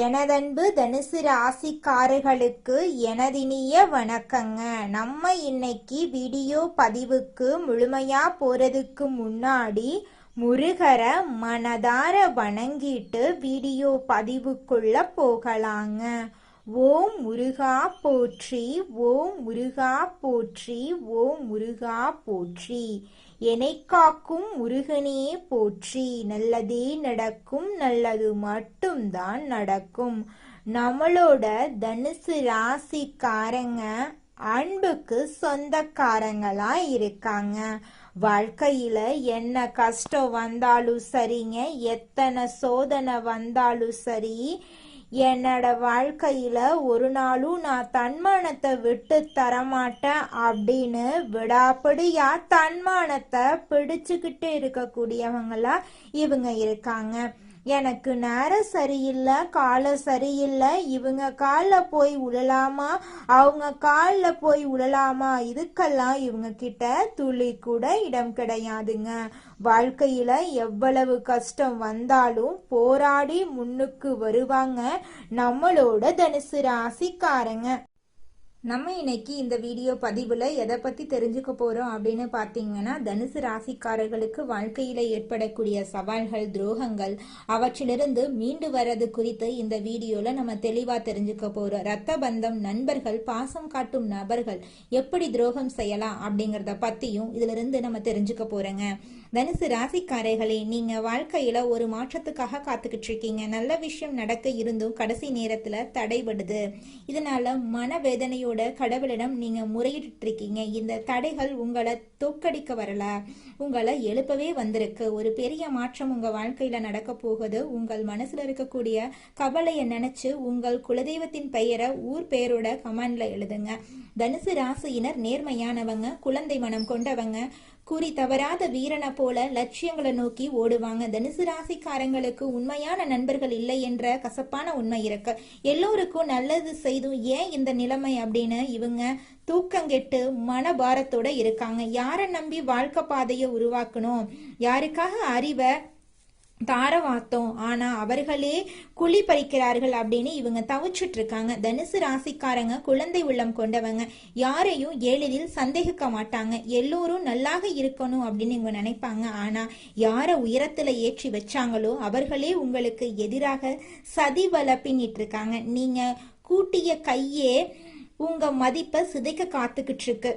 எனதன்பு தனுசு ராசிக்காரர்களுக்கு எனதினிய வணக்கங்க. நம்ம இன்னைக்கு வீடியோ பதிவுக்கு முழுமையா போறதுக்கு முன்னாடி முருகரை மனதார வணங்கிட்டு வீடியோ பதிவுக்குள்ள போகலாங்க. ஓம் முருகா போற்றி, ஓம் முருகா போற்றி, ஓம் முருகா போற்றி. என்னை காக்கும் முருகனே போற்றி. நல்லதே நடக்கும், நல்லது மட்டும்தான் நடக்கும். நம்மளோட தனுசு ராசிக்காரங்க அன்புக்கு சொந்தக்காரங்களா இருக்காங்க. வாழ்க்கையில என்ன கஷ்டம் வந்தாலும் சரிங்க, எத்தனை சோதனை வந்தாலும் சரி, என்னோட வாழ்க்கையில ஒரு நாளும் நான் தன்மானத்தை விட்டு தரமாட்டேன் அப்படின்னு விடாப்படியா தன்மானத்தை பிடிச்சுக்கிட்டு இருக்கக்கூடியவங்களா இவங்க இருக்காங்க. எனக்கு நேரம் சரியில்லை, காலம் சரியில்லை, இவங்க காலில் போய் உழலாமா, அவங்க காலில் போய் உழலாமா, இதுக்கெல்லாம் இவங்க கிட்ட துளி கூட இடம் கிடையாதுங்க. வாழ்க்கையில எவ்வளவு கஷ்டம் வந்தாலும் போராடி முன்னுக்கு வருவாங்க நம்மளோட தனுசு ராசிக்காரங்க. நம்ம இன்னைக்கு இந்த வீடியோ பதிவில் எதை பற்றி தெரிஞ்சுக்க போகிறோம் அப்படின்னு பார்த்தீங்கன்னா, தனுசு ராசிக்காரர்களுக்கு வாழ்க்கையில் ஏற்படக்கூடிய சவால்கள், துரோகங்கள், அவற்றிலிருந்து மீண்டு வர்றது குறித்து இந்த வீடியோவில் நம்ம தெளிவாக தெரிஞ்சுக்க போகிறோம். ரத்த பந்தம், நண்பர்கள், பாசம் காட்டும் நபர்கள் எப்படி துரோகம் செய்யலாம் அப்படிங்கிறத பற்றியும் இதிலிருந்து நம்ம தெரிஞ்சுக்க போகிறோங்க. தனுசு ராசிக்காரர்களே, நீங்க வாழ்க்கையில ஒரு மாற்றத்துக்காக காத்துக்கிட்டு இருக்கீங்க. நல்ல விஷயம் நடக்க இருந்தும் கடைசி நேரத்துல தடைபடுது. இதனால மனவேதனையோட கடவுளிடம் நீங்க முறையிட்டு இருக்கீங்க. இந்த தடைகள் உங்களை தோக்கடிக்க வரல, உங்களை எழுப்பவே வந்திருக்கு. ஒரு பெரிய மாற்றம் உங்க வாழ்க்கையில நடக்க போகுது. உங்கள் மனசுல இருக்கக்கூடிய கவலையை நினைச்சு உங்கள் குலதெய்வத்தின் பெயரை ஊர் பெயரோட கமெண்ட்ல எழுதுங்க. தனுசு ராசியினர் நேர்மையானவங்க, குழந்தை மனம் கொண்டவங்க, குறி தவறாத வீரனை போல லட்சியங்களை நோக்கி ஓடுவாங்க. தனுசு ராசிக்காரங்களுக்கு உண்மையான நண்பர்கள் இல்லை என்ற கசப்பான உண்மை இருக்கு. எல்லோருக்கும் நல்லது செய்தும் ஏன் இந்த நிலைமை அப்படின்னு இவங்க தூக்கங்கெட்டு மனபாரத்தோட இருக்காங்க. யாரை நம்பி வாழ்க்கை பாதையை உருவாக்கணும், யாருக்காக அறிவை தாரவாத்தோம், ஆனா அவர்களே குழி பறிக்கிறார்கள் அப்படின்னு இவங்க தவிச்சிட்டு இருக்காங்க. தனுசு ராசிக்காரங்க குழந்தை உள்ளம் கொண்டவங்க, யாரையும் எளிதில் சந்தேகிக்க மாட்டாங்க. எல்லோரும் நல்லாக இருக்கணும் அப்படின்னு இவங்க நினைப்பாங்க. ஆனா யார உயரத்துல ஏற்றி வச்சாங்களோ அவர்களே உங்களுக்கு எதிராக சதி வலை பின்னிட்டு இருக்காங்க. நீங்க கூட்டிய கையே உங்க மதிப்பை சிதைக்க காத்துக்கிட்டு இருக்கு.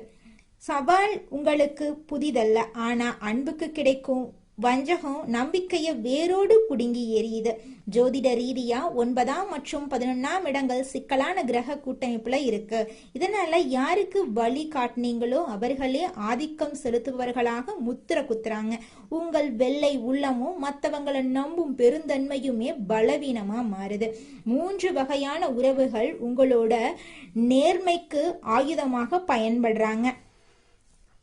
சவால் உங்களுக்கு புதிதல்ல, ஆனா அன்புக்கு கிடைக்கும் வஞ்சகம் நம்பிக்கையை வேரோடு புடுங்கி எரியுது. ஜோதிட ரீதியா 9ஆம் மற்றும் 11ஆம் இடங்கள் சிக்கலான கிரக கூட்டமைப்புல இருக்கு. இதனால யாருக்கு வழி காட்டினீங்களோ அவர்களே ஆதிக்கம் செலுத்துபவர்களாக முத்திர குத்துறாங்க. உங்கள் வெள்ளை உள்ளமும் மற்றவங்களை நம்பும் பெருந்தன்மையுமே பலவீனமா மாறுது. 3 வகையான உறவுகள் உங்களோட நேர்மைக்கு ஆயுதமாக பயன்படுறாங்க.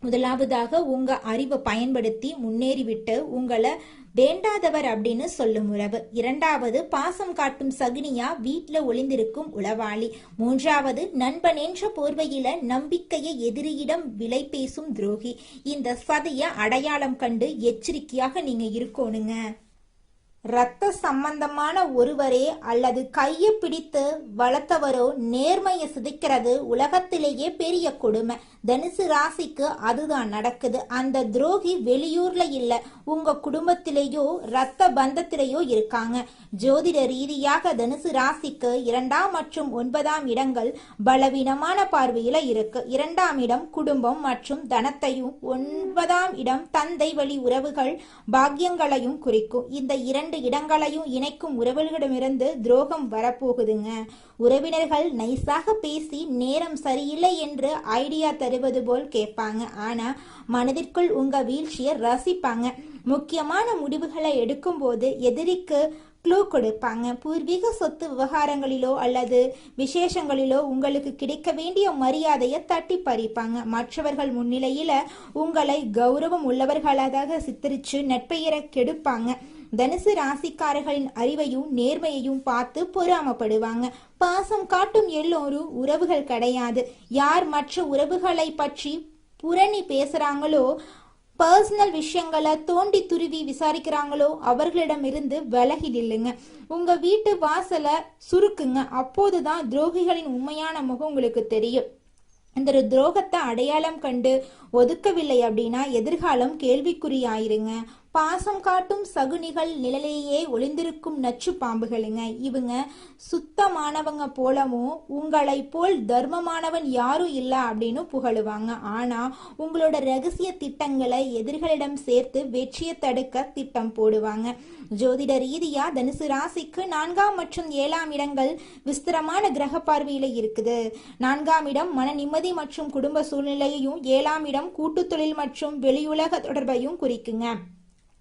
முதலாவதாக உங்க அறிவை பயன்படுத்தி முன்னேறிவிட்டு உங்களை வேண்டாதவர் அப்படின்னு சொல்லும் உறவு. 2வது பாசம் காட்டும் சகுனியா வீட்டுல ஒளிந்திருக்கும் உளவாளி. 3வது நண்பன் என்ற போர்வையில நம்பிக்கையை எதிரியிடம் விலை பேசும் துரோகி. இந்த சதிய அடையாளம் கண்டு எச்சரிக்கையாக நீங்க இருக்கணுங்க. இரத்த சம்பந்தமான ஒருவரே அல்லது கையை பிடித்து வளர்த்தவரோ நேர்மையை சிதைக்கிறது உலகத்திலேயே பெரிய கொடுமை. தனுசு ராசிக்கு அதுதான் நடக்குது. அந்த துரோகி வெளியூர்ல இல்ல, உங்க குடும்பத்திலேயோ ரத்த பந்தத்திலேயோ இருக்காங்க. ஜோதிட ரீதியாக தனுசு ராசிக்கு 2ஆம் மற்றும் 9ஆம் இடங்கள் பலவீனமான பார்வையில இருக்கு. 2ஆம் இடம் குடும்பம் மற்றும் தனத்தையும், 9ஆம் இடம் தந்தை வழி உறவுகள் பாக்கியங்களையும் குறிக்கும். இந்த 2 இடங்களையும் இணைக்கும் உறவுகளிடமிருந்து துரோகம் வரப்போகுதுங்க. உறவினர்கள் நைஸாக பேசி நேரம் சரியில்லை என்று ஐடியா தருவது போல் கேட்பாங்க. ஆனா மனதிற்குள் உங்க வீழ்ச்சியை ரசிப்பாங்க. முக்கியமான முடிவுகளை எடுக்கும் போது எதிரிக்கு க்ளூ கொடுப்பாங்க. பூர்வீக சொத்து விவகாரங்களிலோ அல்லது விசேஷங்களிலோ உங்களுக்கு கிடைக்க வேண்டிய மரியாதையை தட்டி பறிப்பாங்க. மற்றவர்கள் முன்னிலையில உங்களை கௌரவம் உள்ளவர்களாக சித்தரிச்சு நட்பெயரை கெடுப்பாங்க. தனுசு ராசிக்காரர்களின் அறிவையும் நேர்மையையும் பார்த்து பொறாமப்படுவாங்க. பாசம் காட்டும் எல்லோரும் உறவுகள் கிடையாது. யார் மற்ற உறவுகளை பற்றி புரணி பேசுறாங்களோ பர்சனல் விஷயங்களை தோண்டி துருவி விசாரிக்கிறாங்களோ அவர்களிடமிருந்து விலகி நில்லுங்க. உங்க வீட்டு வாசலை சுருக்குங்க. அப்போதுதான் துரோகிகளின் உண்மையான முகம் உங்களுக்கு தெரியும். இந்த துரோகத்தை அடையாளம் கண்டு ஒதுக்கவில்லை அப்படின்னா எதிர்காலம் கேள்விக்குறியாயிருங்க. பாசம் காட்டும் சகுனிகள் நிழலையே ஒளிந்திருக்கும் நச்சு பாம்புகளுங்க. இவங்க சுத்தமானவங்க போலவும் உங்களை போல் தர்மமானவன் யாரும் இல்லை அப்படின்னு புகழுவாங்க. ஆனா உங்களோட ரகசிய திட்டங்களை எதிர்களிடம் சேர்த்து வெற்றியை தடுக்க திட்டம் போடுவாங்க. ஜோதிட ரீதியா தனுசு ராசிக்கு 4ஆம் மற்றும் 7ஆம் இடங்கள் விஸ்திரமான கிரக பார்வையில இருக்குது. 4ஆம் இடம் மன நிம்மதி மற்றும் குடும்ப சூழ்நிலையையும், 7ஆம் இடம் கூட்டு தொழில் மற்றும் வெளியுலக தொடர்பையும் குறிக்குங்க.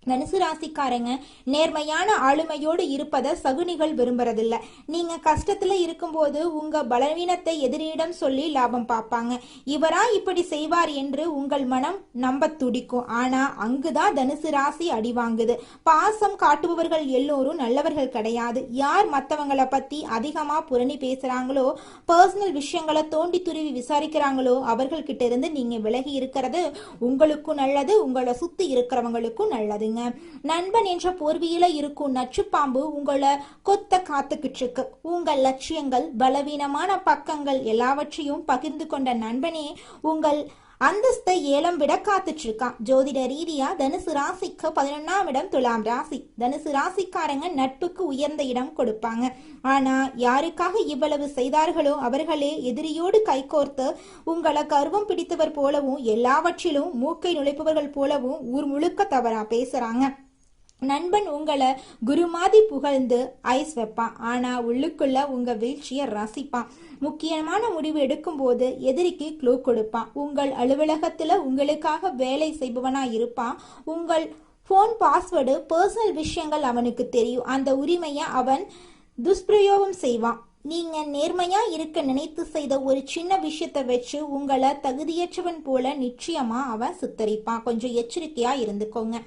தனுசு ராசிக்காரங்க நேர்மையான ஆளுமையோடு இருப்பதை சகுனிகள் விரும்புறதில்ல. நீங்க கஷ்டத்துல இருக்கும்போது உங்க பலவீனத்தை எதிரியிடம் சொல்லி லாபம் பார்ப்பாங்க. இவரா இப்படி செய்வார் என்று உங்கள் மனம் நம்ப துடிக்கும். ஆனா அங்குதான் தனுசு ராசி அடி வாங்குது. பாசம் காட்டுபவர்கள் எல்லோரும் நல்லவர்கள் கிடையாது. யார் மற்றவங்களை பத்தி அதிகமா புரணி பேசுறாங்களோ, பர்சனல் விஷயங்களை தோண்டி துருவி விசாரிக்கிறாங்களோ அவர்கள்கிட்ட இருந்து நீங்க விலகி இருக்கிறது உங்களுக்கும் நல்லது, உங்களை சுத்தி இருக்கிறவங்களுக்கும் நல்லது. நண்பன் என்ற போர்வியில இருக்கும் நச்சு பாம்பு உங்களை கொத்த காத்துக்கிட்டு இருக்கு. உங்கள் லட்சியங்கள், பலவீனமான பக்கங்கள் எல்லாவற்றையும் பகிர்ந்து கொண்ட நண்பனே உங்கள் அந்தஸ்தை ஏலம் விட காத்துட்டு இருக்கான். ஜோதிட ரீதியா தனுசு ராசிக்கு 11ஆம் இடம் துலாம் ராசி. தனுசு ராசிக்காரங்க நட்புக்கு உயர்ந்த இடம் கொடுப்பாங்க. ஆனா யாருக்காக இவ்வளவு செய்தார்களோ அவர்களே எதிரியோடு கைகோர்த்து உங்களை கர்வம் பிடித்தவர் போலவும் எல்லாவற்றிலும் மூக்கை நுழைப்பவர்கள் போலவும் ஊர் முழுக்க தவறா பேசுறாங்க. நண்பன் உங்களை குருமாதி புகழ்ந்து ஐஸ் வைப்பான். ஆனா உள்ளுக்குள்ள உங்க வீழ்ச்சியை ரசிப்பான். முக்கியமான முடிவு எடுக்கும் போது எதிரிக்கு க்ளூ கொடுப்பான். உங்கள் அலுவலகத்துல உங்களுக்காக வேலை செய்பவனா இருப்பான். உங்கள் போன் பாஸ்வேர்டு, பர்சனல் விஷயங்கள் அவனுக்கு தெரியும். அந்த உரிமையை அவன் துஷ்பிரயோகம் செய்வான். நீங்க நேர்மையா இருக்க நினைத்து செய்த ஒரு சின்ன விஷயத்தை வச்சு உங்களை தகுதியற்றவன் போல நிச்சயமா அவன் சித்தரிப்பான். கொஞ்சம் எச்சரிக்கையா இருந்துக்கோங்க.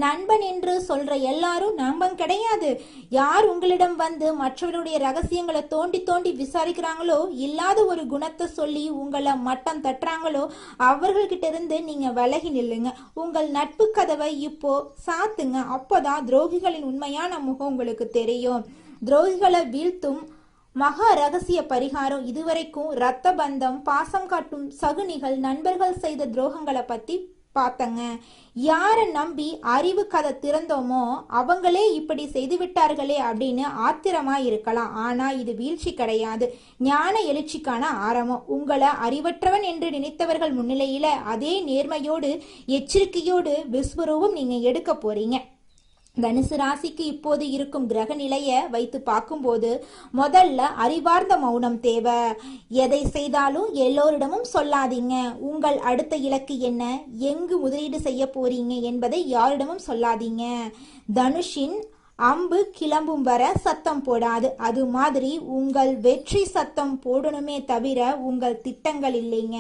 நண்பன் என்று சொல்ற எல்லாரும் நண்பன் கிடையாது. யார் உங்களிடம் வந்து மற்றவருடைய ரகசியங்களை தோண்டி தோண்டி விசாரிக்கிறாங்களோ, இல்லாத ஒரு குணத்தை சொல்லி உங்களை மட்டம் தட்டுறாங்களோ அவர்கள்கிட்ட இருந்து நீங்க விலகி நில்லுங்க. உங்கள் நட்பு கதவை இப்போ சாத்துங்க. அப்போதான் துரோகிகளின் உண்மையான முகம் உங்களுக்கு தெரியும். துரோகிகளை வீழ்த்தும் மகா ரகசிய பரிகாரம். இதுவரைக்கும் இரத்த பந்தம், பாசம் காட்டும் சகுனிகள், நண்பர்கள் செய்த துரோகங்களை பத்தி பார்த்தங்க. யாரை நம்பி அறிவு கதை திறந்தோமோ அவங்களே இப்படி செய்து விட்டார்களே அப்படின்னு ஆத்திரமா இருக்கலாம். ஆனா இது வீழ்ச்சி கிடையாது, ஞான எழுச்சிக்கான ஆரம்பம். உங்களை அறிவற்றவன் என்று நினைத்தவர்கள் முன்னிலையில அதே நேர்மையோடு எச்சரிக்கையோடு விஸ்வரூபம் நீங்க எடுக்க போறீங்க. தனுசு ராசிக்கு இப்போது இருக்கும் கிரக நிலையை வைத்து பார்க்கும்போது முதல்ல அறிவார்ந்த மௌனம் தேவை. எதை செய்தாலும் எல்லோரிடமும் சொல்லாதீங்க. உங்கள் அடுத்த இலக்கு என்ன, எங்கு முதலீடு செய்ய போறீங்க என்பதை யாரிடமும் சொல்லாதீங்க. தனுஷின் அம்பு கிளம்பும் வர சத்தம் போடாது. அது மாதிரி உங்கள் வெற்றி சத்தம் போடணுமே தவிர உங்கள் திட்டங்கள் இல்லைங்க.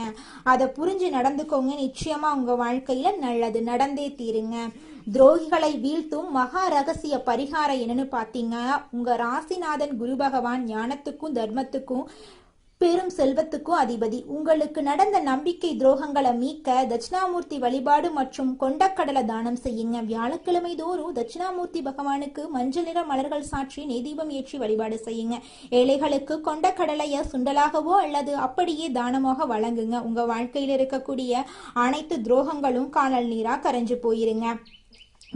அதை புரிஞ்சு நடந்துக்கோங்க. நிச்சயமா உங்க வாழ்க்கையில நல்லது நடந்தே தீருங்க. துரோகிகளை வீழ்த்தும் மகா ரகசிய பரிகாரம் என்னன்னு பாத்தீங்க, உங்க ராசிநாதன் குரு பகவான் ஞானத்துக்கும் தர்மத்துக்கும் பெரும் செல்வத்துக்கும் அதிபதி. உங்களுக்கு நடந்த நம்பிக்கை துரோகங்களை மீட்க தட்சிணாமூர்த்தி வழிபாடு மற்றும் கொண்டக்கடலை தானம் செய்யுங்க. வியாழக்கிழமை தோறும் தட்சிணாமூர்த்தி பகவானுக்கு மஞ்சள் நிற மலர்கள் சாற்றி நெய்தீபம் ஏற்றி வழிபாடு செய்யுங்க. ஏழைகளுக்கு கொண்டக்கடலைய சுண்டலாகவோ அல்லது அப்படியே தானமாக வழங்குங்க. உங்க வாழ்க்கையில் இருக்கக்கூடிய அனைத்து துரோகங்களும் காணல் நீரா கரைஞ்சு போயிருங்க.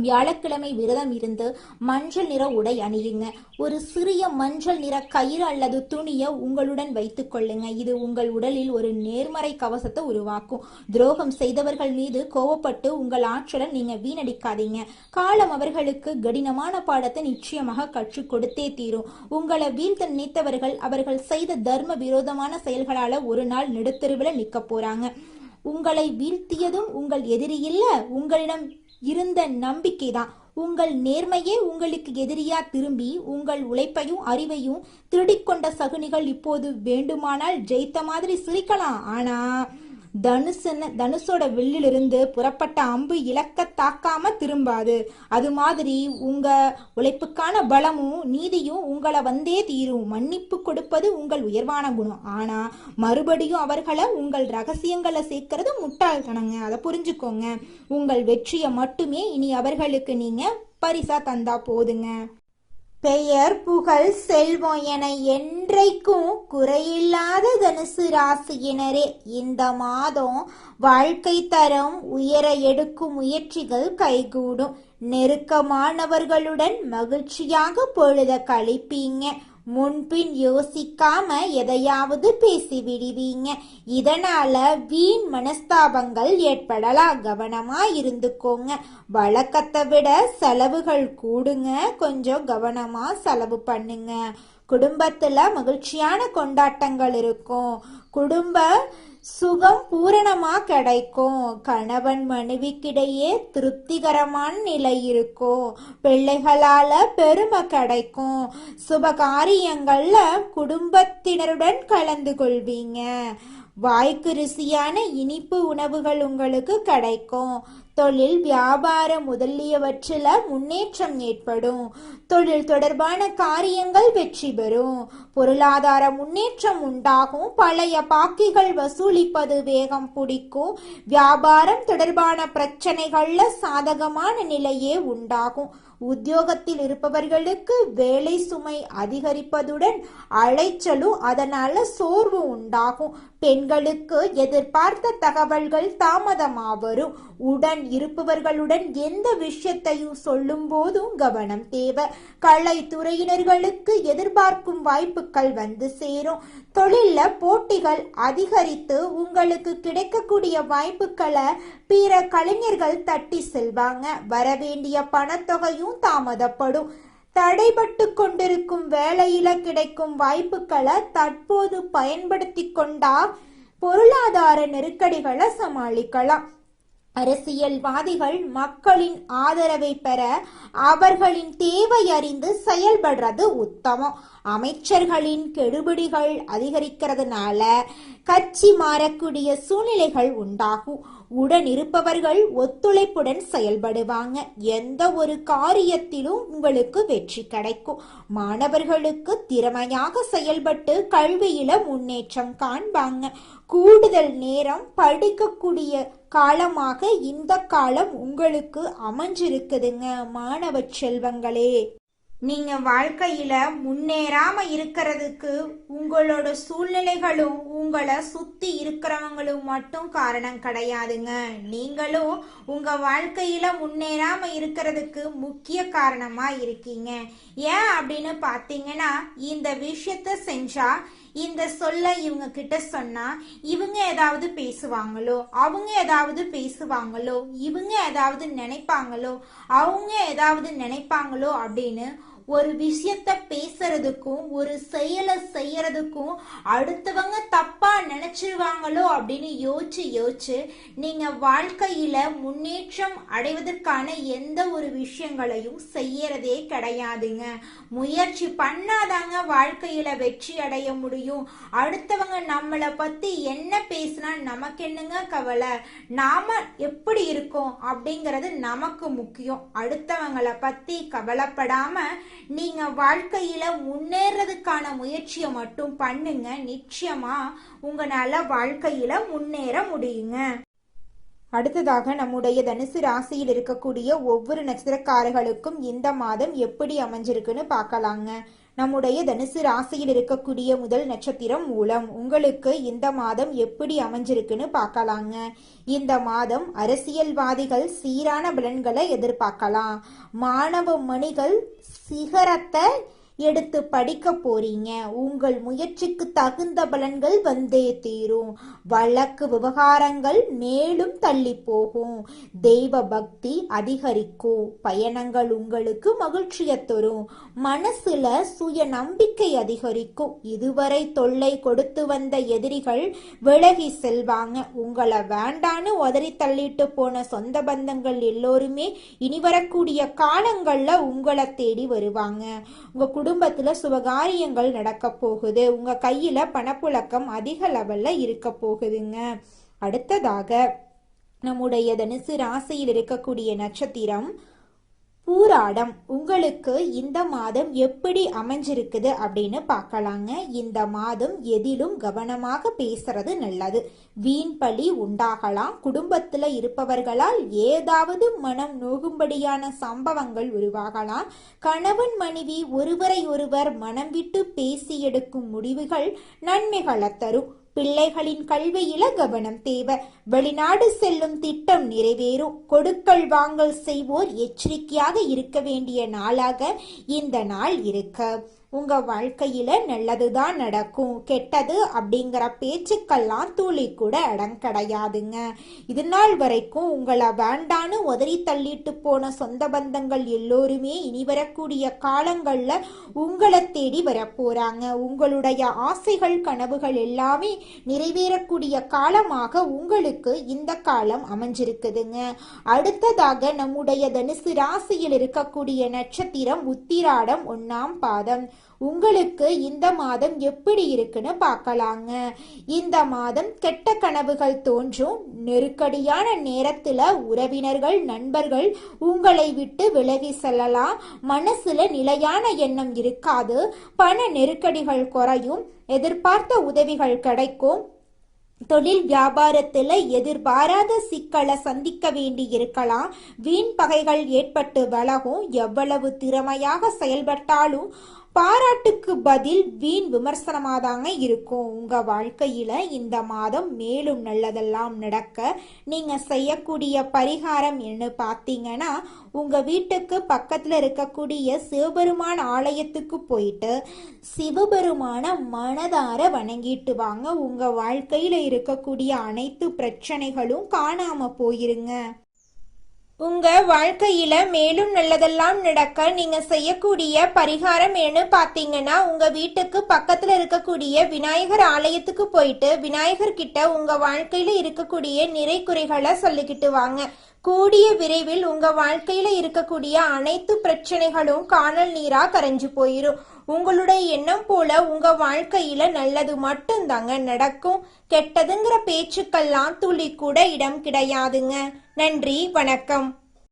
வியாழக்கிழமை விரதம் இருந்து மஞ்சள் நிற உடை அணியுங்க. ஒரு சிறிய மஞ்சள் நிற கயிறு அல்லது துணியை உங்களுடன் வைத்துக் கொள்ளுங்க. இது உங்கள் உடலில் ஒரு நேர்மறை கவசத்தை உருவாக்கும். துரோகம் செய்தவர்கள் மீது கோவப்பட்டு உங்கள் ஆற்றலை நீங்க வீணடிக்காதீங்க. காலம் அவர்களுக்கு கடினமான பாடத்தை நிச்சயமாக கற்றுக் கொடுத்தே தீரும். உங்களை வீழ்த்த நினைத்தவர்கள் அவர்கள் செய்த தர்ம விரோதமான செயல்களால ஒரு நாள் நெடுத்தெருவில் நிக்க போறாங்க. உங்களை வீழ்த்தியதும் உங்கள் எதிரி இல்ல, உங்களிடம் இருந்த நம்பிக்கைதான். உங்கள் நேர்மையே உங்களுக்கு எதிரியா திரும்பி உங்கள் உழைப்பையும் அறிவையும் திருடிக்கொண்ட சகுனிகள் இப்போது வேண்டுமானால் ஜெயித்த மாதிரி சிரிக்கலாம். ஆனா தனுசோட வில்லிலிருந்து புறப்பட்ட அம்பு இலக்க தாக்காம திரும்பாது. அது மாதிரி உங்க உழைப்புக்கான பலமும் நீதியும் உங்களை வந்தே தீரும். மன்னிப்பு கொடுப்பது உங்கள் உயர்வான குணம். ஆனா மறுபடியும் அவர்களை உங்கள் ரகசியங்களை சேர்க்கறது முட்டாள்தனங்க. அதை புரிஞ்சுக்கோங்க. உங்கள் வெற்றியை மட்டுமே இனி அவர்களுக்கு நீங்க பரிசா தந்தா போதுங்க. பெயர் புகழ் செல்வம் என என்றைக்கும் குறையில்லாத தனுசு ராசியினரே, இந்த மாதம் வாழ்க்கை தரம் உயர எடுக்கும் முயற்சிகள் கைகூடும். நெருக்கமானவர்களுடன் மகிழ்ச்சியாக பொழுத கழிப்பீங்க. முன்பின் யோசிக்காம எதையாவது பேசி விடுவீங்க. இதனால வீண் மனஸ்தாபங்கள் ஏற்படலாம். கவனமா இருந்துக்கோங்க. வழக்கத்தை விட செலவுகள் கூடுங்க. கொஞ்சம் கவனமா செலவு பண்ணுங்க. குடும்பத்துல மகிழ்ச்சியான கொண்டாட்டங்கள் இருக்கும். குடும்ப சுகம் பூரணமா கிடைக்கும். கணவன் மனைவிக்கிடையே திருப்திகரமான நிலை இருக்கும். பிள்ளைகளால பெருமை கிடைக்கும். சுபகாரியங்கள்ல குடும்பத்தினருடன் கலந்து கொள்வீங்க. வாய்க்கு ருசியான இனிப்பு உணவுகள் உங்களுக்கு கிடைக்கும். தொழில் வியாபாரம் முதலியவற்றில் முன்னேற்றம் ஏற்படும். தொழில் தொடர்பான காரியங்கள் வெற்றி பெறும். பொருளாதார முன்னேற்றம் உண்டாகும். பழைய பாக்கிகள் வசூலிப்பது வேகம் பிடிக்கும். வியாபாரம் தொடர்பான பிரச்சனைகள்ல சாதகமான நிலையே உண்டாகும். உத்தியோகத்தில் இருப்பவர்களுக்கு வேலை சுமை அதிகரிப்பதுடன் அலைச்சலும் அதனால சோர்வு உண்டாகும். பெண்களுக்கு எதிர்பார்த்த தகவல்கள் தாமதமா வரும். உடன் இருப்பவர்களுடன் எந்த விஷயத்தையும் சொல்லும் போதும் கவனம் தேவை. கலைத்துறையினர்களுக்கு எதிர்பார்க்கும் வாய்ப்புகள் வந்து சேரும். தொழில்ல போட்டிகள் அதிகரித்து உங்களுக்கு கிடைக்கக்கூடிய வாய்ப்புகளை பிற கலைஞர்கள் தட்டி செல்வாங்க. வரவேண்டிய பணத்தொகையும் தாமதப்படும். தடைபட்டு கொண்டிருக்கும் வேலையில கிடைக்கும் வாய்ப்புகளை தற்போது பயன்படுத்தி கொண்டா பொருளாதார நெருக்கடிகளை சமாளிக்கலாம். அரசியல்வாதிகள் மக்களின் ஆதரவை பெற அவர்களின் தேவை அறிந்து செயல்படுறது உத்தமம். அமைச்சர்களின் கெடுபிடிகள் அதிகரிக்கிறதுனால கட்சி மாறக்கூடிய சூழ்நிலைகள் உண்டாகும். உடன் இருப்பவர்கள் ஒத்துழைப்புடன் செயல்படுவாங்க. எந்த ஒரு காரியத்திலும் உங்களுக்கு வெற்றி கிடைக்கும். மாணவர்களுக்கு திறமையாக செயல்பட்டு கல்வியில முன்னேற்றம் காண்பாங்க. கூடுதல் நேரம் படிக்கக்கூடிய காலமாக இந்த காலம் உங்களுக்கு அமைஞ்சிருக்குதுங்க. மாணவ செல்வங்களே, நீங்க வாழ்க்கையில முன்னேறாம இருக்கிறதுக்கு உங்களோட சூழ்நிலைகளும் உங்களை சுத்தி இருக்கிறவங்களும் மட்டும் காரணம் கிடையாதுங்க. நீங்களும் உங்க வாழ்க்கையில முன்னேறாம இருக்கிறதுக்கு முக்கிய காரணமா இருக்கீங்க. ஏன் அப்படின்னு பாத்தீங்கன்னா, இந்த விஷயத்த செஞ்சா, இந்த சொல்ல இவங்க கிட்ட சொன்னா இவங்க ஏதாவது பேசுவாங்களோ, அவங்க ஏதாவது பேசுவாங்களோ, இவங்க ஏதாவது நினைப்பாங்களோ, அவங்க ஏதாவது நினைப்பாங்களோ அப்படின்னு ஒரு விஷயத்த பேசுறதுக்கும் ஒரு செயலை செய்யறதுக்கும் அடுத்தவங்க தப்பா நினைச்சிருவாங்களோ அப்படின்னு யோசிச்சு நீங்க வாழ்க்கையில முன்னேற்றம் அடைவதற்கான எந்த ஒரு விஷயங்களையும் செய்யறதே கிடையாதுங்க. முயற்சி பண்ணாதாங்க வாழ்க்கையில வெற்றி அடைய முடியும். அடுத்தவங்க நம்மளை பத்தி என்ன பேசினா நமக்கு என்னங்க கவலை? நாம எப்படி இருக்கோம் அப்படிங்கிறது நமக்கு முக்கியம். அடுத்தவங்களை பத்தி கவலைப்படாம நீங்க வாழ்க்கையில முன்னேறதுக்கான முயற்சியை மட்டும் பண்ணுங்க. நிச்சயமா உங்களால வாழ்க்கையில முன்னேற முடியுங்க. அடுத்ததாக நம்முடைய தனுசு ராசியில் இருக்கக்கூடிய ஒவ்வொரு நட்சத்திரக்காரர்களுக்கும் இந்த மாதம் எப்படி அமைஞ்சிருக்குன்னு பார்க்கலாங்க. நம்முடைய தனுசு ராசியில் இருக்கக்கூடிய முதல் நட்சத்திரம் மூலம். உங்களுக்கு இந்த மாதம் எப்படி அமைஞ்சிருக்குன்னு பார்க்கலாங்க. இந்த மாதம் அரசியல்வாதிகள் சீரான பலன்களை எதிர்பார்க்கலாம். மாணவ மணிகள் சிகரத்தை எடுத்து படிக்க போறீங்க. உங்கள் முயற்சிக்கு தகுந்த பலன்கள் வந்தே தீரும். வழக்கு விவகாரங்கள் மேலும் தள்ளி போகும். தெய்வ பக்தி அதிகரிக்கும். பயணங்கள் உங்களுக்கு மகிழ்ச்சியை தரும். மனசுல சுய நம்பிக்கை அதிகரிக்கும். இதுவரை தொல்லை கொடுத்து வந்த எதிரிகள் விலகி செல்வாங்க. உங்களை வேண்டான்னு உதறி தள்ளிட்டு போன சொந்த பந்தங்கள் எல்லோருமே இனி வரக்கூடிய காலங்கள்ல உங்களை தேடி வருவாங்க. உங்க குடும்பத்துல சுபகாரியங்கள் நடக்க போகுது. உங்க கையில பணப்புழக்கம் அதிக லெவல்ல இருக்க போகுதுங்க. அடுத்ததாக நம்முடைய தனுசு ராசியில் இருக்கக்கூடிய நட்சத்திரம் பூராடம். உங்களுக்கு இந்த மாதம் எப்படி அமைஞ்சிருக்குது அப்படின்னு பார்க்கலாங்க. இந்த மாதம் எதிலும் கவனமாக பேசுறது நல்லது. வீண் பழி உண்டாகலாம். குடும்பத்துல இருப்பவர்களால் ஏதாவது மனம் நோகும்படியான சம்பவங்கள் உருவாகலாம். கணவன் மனைவி ஒருவரை ஒருவர் மனம் விட்டு பேசி எடுக்கும் முடிவுகள் நன்மைகளை தரும். பிள்ளைகளின் கல்வியில கவனம் தேவை. வெளிநாடு செல்லும் திட்டம் நிறைவேறும். கொடுக்கல் வாங்கல் செய்வோர் எச்சரிக்கையாக இருக்க வேண்டிய நாளாக இந்த நாள் இருக்கு. உங்க வாழ்க்கையில நல்லதுதான் நடக்கும். கெட்டது அப்படிங்கிற பேச்சுக்கெல்லாம் துளி கூட இடம் கிடையாதுங்க. இது நாள் வரைக்கும் உங்களை வேண்டான்னு உதறி தள்ளிட்டு போன சொந்த பந்தங்கள் எல்லோருமே இனி வரக்கூடிய காலங்கள்ல உங்களை தேடி வரப்போறாங்க. உங்களுடைய ஆசைகள் கனவுகள் எல்லாமே நிறைவேறக்கூடிய காலமாக உங்களுக்கு இந்த காலம் அமைஞ்சிருக்குதுங்க. அடுத்ததாக நம்முடைய தனுசு ராசியில் இருக்கக்கூடிய நட்சத்திரம் உத்திராடம் 1ஆம் பாதம். உங்களுக்கு இந்த மாதம் எப்படி இருக்குன்னு பார்க்கலாங்க. இந்த மாதம் கெட்ட கனவுகள் தோன்றும். நெருக்கடியான நேரத்துல உறவினர்கள் நண்பர்கள் உங்களை விட்டு விலகி செல்லலாம். மனசுல நிலையான எண்ணம் இருக்காது. பண நெருக்கடிகள் குறையும். எதிர்பார்த்த உதவிகள் கிடைக்கும். தொழில் வியாபாரத்துல எதிர்பாராத சிக்கலை சந்திக்க வேண்டி இருக்கலாம். வீண் பகைகள் ஏற்பட்டு விலகும். எவ்வளவு திறமையாக செயல்பட்டாலும் பாராட்டுக்கு பதில் வீண் விமர்சனமாதாங்க இருக்கும். உங்க வாழ்க்கையில இந்த மாதம் மேலும் நல்லதெல்லாம் நடக்க நீங்க செய்யக்கூடிய பரிகாரம் என்ன பார்த்தீங்கன்னா, உங்க வீட்டுக்கு பக்கத்துல இருக்கக்கூடிய சிவபெருமான் ஆலயத்துக்கு போயிட்டு சிவபெருமான மனதார வணங்கிட்டு வாங்க. உங்க வாழ்க்கையில இருக்கக்கூடிய அனைத்து பிரச்சனைகளும் காணாம போயிருங்க. உங்க வாழ்க்கையில மேலும் நல்லதெல்லாம் நடக்க நீங்க செய்யக்கூடிய பரிகாரம் என்ன பார்த்தீங்கன்னா, உங்க வீட்டுக்கு பக்கத்துல இருக்கக்கூடிய விநாயகர் ஆலயத்துக்கு போயிட்டு விநாயகர் கிட்ட உங்க வாழ்க்கையில இருக்கக்கூடிய நிறை குறைகளை சொல்லிக்கிட்டு வாங்க. கூடிய விரைவில் உங்க வாழ்க்கையில இருக்கக்கூடிய அனைத்து பிரச்சனைகளும் காணல் நீரா கரைஞ்சு போயிரும். உங்களுடைய எண்ணம் போல உங்க வாழ்க்கையில நல்லது மட்டும்தாங்க நடக்கும். கெட்டதுங்கிற பேச்சுக்கெல்லாம் துளி கூட இடம் கிடையாதுங்க. நன்றி, வணக்கம்.